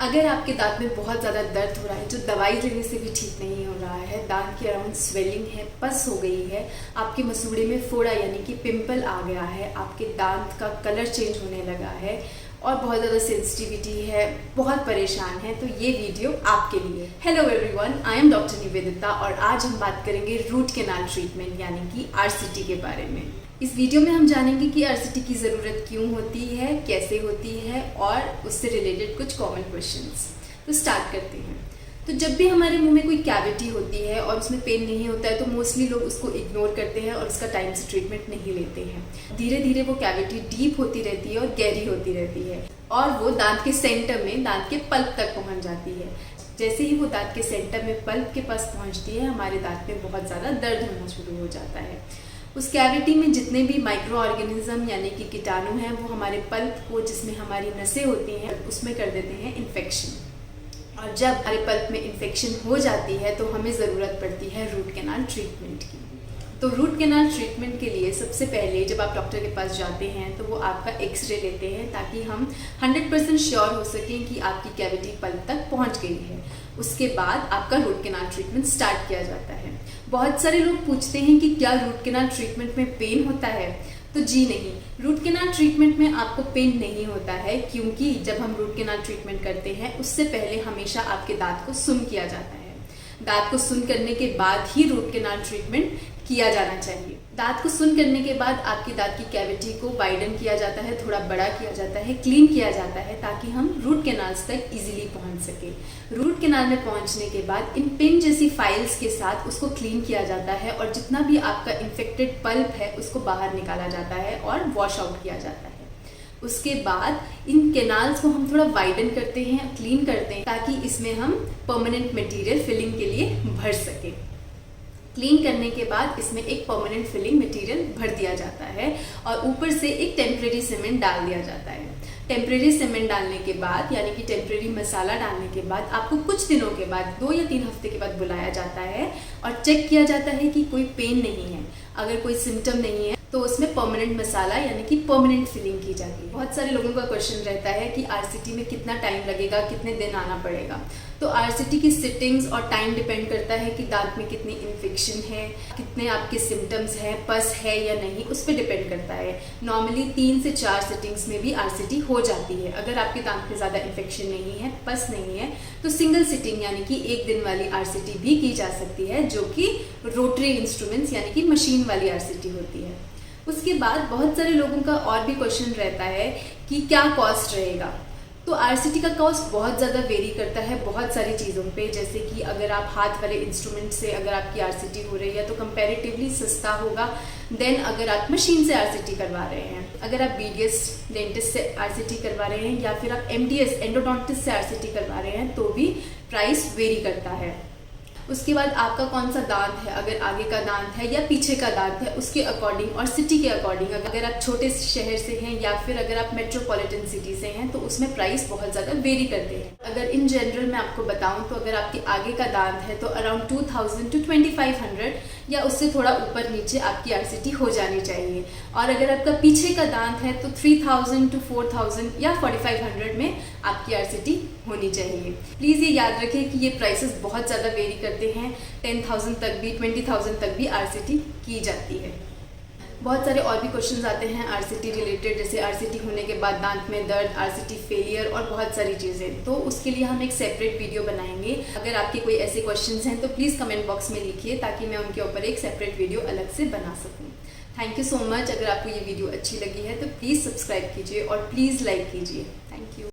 अगर आपके दांत में बहुत ज़्यादा दर्द हो रहा है जो दवाई लेने से भी ठीक नहीं हो रहा है, दांत के अराउंड स्वेलिंग है, पस हो गई है, आपके मसूड़े में फोड़ा यानी कि पिंपल आ गया है, आपके दांत का कलर चेंज होने लगा है और बहुत ज़्यादा सेंसिटिविटी है, बहुत परेशान है, तो ये वीडियो आपके लिए। Hello everyone, I am doctor Nivedita और आज हम बात करेंगे रूट कैनाल ट्रीटमेंट यानी कि आरसीटी के बारे में। इस वीडियो में हम जानेंगे कि आरसीटी की ज़रूरत क्यों होती है, कैसे होती है और उससे रिलेटेड कुछ कॉमन क्वेश्चंस। तो स्टार्ट करते हैं। तो जब भी हमारे मुंह में कोई कैविटी होती है और उसमें पेन नहीं होता है तो मोस्टली लोग उसको इग्नोर करते हैं और उसका टाइम से ट्रीटमेंट नहीं लेते हैं। धीरे धीरे वो कैविटी डीप होती रहती है और गहरी होती रहती है और वो दांत के सेंटर में, दांत के पल्प तक पहुंच जाती है। जैसे ही वो दांत के सेंटर में, पल्प के पास पहुंचती है, हमारे दांत में बहुत ज़्यादा दर्द होना शुरू हो जाता है। उस कैविटी में जितने भी माइक्रो ऑर्गेनिज्म यानी कि कीटाणु हैं वो हमारे पल्प को, जिसमें हमारी नसें होती हैं, उसमें कर देते हैं इन्फेक्शन। और जब हमारे पल्प में इन्फेक्शन हो जाती है तो हमें ज़रूरत पड़ती है रूट कैनाल ट्रीटमेंट की। तो रूट कैनाल ट्रीटमेंट के लिए सबसे पहले जब आप डॉक्टर के पास जाते हैं तो वो आपका एक्सरे लेते हैं ताकि हम 100% श्योर हो सकें कि आपकी कैविटी पल्प तक पहुंच गई है। उसके बाद आपका रूट कैनाल ट्रीटमेंट स्टार्ट किया जाता है। बहुत सारे लोग पूछते हैं कि क्या रूट कैनाल ट्रीटमेंट में पेन होता है? तो जी नहीं, रूट कैनाल ट्रीटमेंट में आपको पेन नहीं होता है, क्योंकि जब हम रूट कैनाल ट्रीटमेंट करते हैं उससे पहले हमेशा आपके दांत को सुन किया जाता है। दांत को सुन करने के बाद ही रूट कैनाल ट्रीटमेंट किया जाना चाहिए। दांत को सुन करने के बाद आपकी दांत की कैविटी को वाइडन किया जाता है, थोड़ा बड़ा किया जाता है, क्लीन किया जाता है ताकि हम रूट कैनाल्स तक इजीली पहुंच सके। रूट कैनाल में पहुंचने के बाद इन पिन जैसी फाइल्स के साथ उसको क्लीन किया जाता है और जितना भी आपका इन्फेक्टेड पल्प है उसको बाहर निकाला जाता है और वॉश आउट किया जाता है। उसके बाद इन कैनाल्स को हम थोड़ा वाइडन करते हैं, क्लीन करते हैं ताकि इसमें हम परमानेंट मटेरियल फिलिंग के लिए भर सके। क्लीन करने के बाद इसमें एक परमानेंट फिलिंग मटेरियल भर दिया जाता है और ऊपर से एक टेम्परेरी सीमेंट डाल दिया जाता है। टेम्परेरी सीमेंट डालने के बाद यानी कि टेम्परेरी मसाला डालने के बाद आपको कुछ दिनों के बाद, 2 या 3 हफ्ते के बाद बुलाया जाता है और चेक किया जाता है कि कोई पेन नहीं है। अगर कोई सिम्टम नहीं है तो उसमें परमानेंट मसाला यानी कि परमानेंट फिलिंग की जाती है। बहुत सारे लोगों का क्वेश्चन रहता है कि आरसीटी में कितना टाइम लगेगा, कितने दिन आना पड़ेगा। तो आरसीटी की सिटिंग्स और टाइम डिपेंड करता है कि दांत में कितनी इन्फेक्शन है, कितने आपके सिम्टम्स हैं, पस है या नहीं, उस पर डिपेंड करता है। नॉर्मली 3 से 4 सिटिंग्स में भी आरसीटी हो जाती है। अगर आपके दांत में ज़्यादा इन्फेक्शन नहीं है, पस नहीं है, तो सिंगल सिटिंग यानी कि 1 दिन वाली आरसीटी भी की जा सकती है, जो कि रोटरी इंस्ट्रूमेंट्स यानी कि मशीन वाली आरसीटी होती है। उसके बाद बहुत सारे लोगों का और भी क्वेश्चन रहता है कि क्या कॉस्ट रहेगा। तो आरसीटी का कॉस्ट बहुत ज़्यादा वेरी करता है बहुत सारी चीज़ों पे, जैसे कि अगर आप हाथ वाले इंस्ट्रूमेंट से अगर आपकी आरसीटी हो रही है तो कंपैरेटिवली सस्ता होगा देन अगर आप मशीन से आरसीटी करवा रहे हैं। अगर आप बीडीएस डेंटिस्ट से आरसीटी करवा रहे हैं या फिर आप एमडीएस एंडोडोंटिस्ट से आरसीटी करवा रहे हैं तो भी प्राइस वेरी करता है। उसके बाद आपका कौन सा दांत है, अगर आगे का दांत है या पीछे का दांत है, उसके अकॉर्डिंग और सिटी के अकॉर्डिंग। अगर आप छोटे शहर से हैं या फिर अगर आप मेट्रोपॉलिटन सिटी से हैं तो उसमें प्राइस बहुत ज़्यादा वेरी करते हैं। अगर इन जनरल मैं आपको बताऊं तो अगर आपके आगे का दांत है तो अराउंड 2000 to 2500 या उससे थोड़ा ऊपर नीचे आपकी आरसीटी हो जानी चाहिए। और अगर आपका पीछे का दांत है तो 3000 to 4000 या 4500 में आपकी आरसीटी होनी चाहिए। प्लीज़ ये याद रखें कि ये प्राइसेस बहुत ज़्यादा वेरी करते हैं। 10,000 तक भी, 20,000 तक भी आरसीटी की जाती है। बहुत सारे और भी क्वेश्चंस आते हैं आरसीटी रिलेटेड, जैसे आरसीटी होने के बाद दांत में दर्द, आरसीटी फेलियर और बहुत सारी चीज़ें। तो उसके लिए हम एक सेपरेट वीडियो बनाएंगे। अगर आपके कोई ऐसे क्वेश्चंस हैं तो प्लीज़ कमेंट बॉक्स में लिखिए ताकि मैं उनके ऊपर एक सेपरेट वीडियो अलग से बना सकूँ। Thank you so much. अगर आपको ये वीडियो अच्छी लगी है तो प्लीज़ सब्सक्राइब कीजिए और प्लीज़ लाइक कीजिए।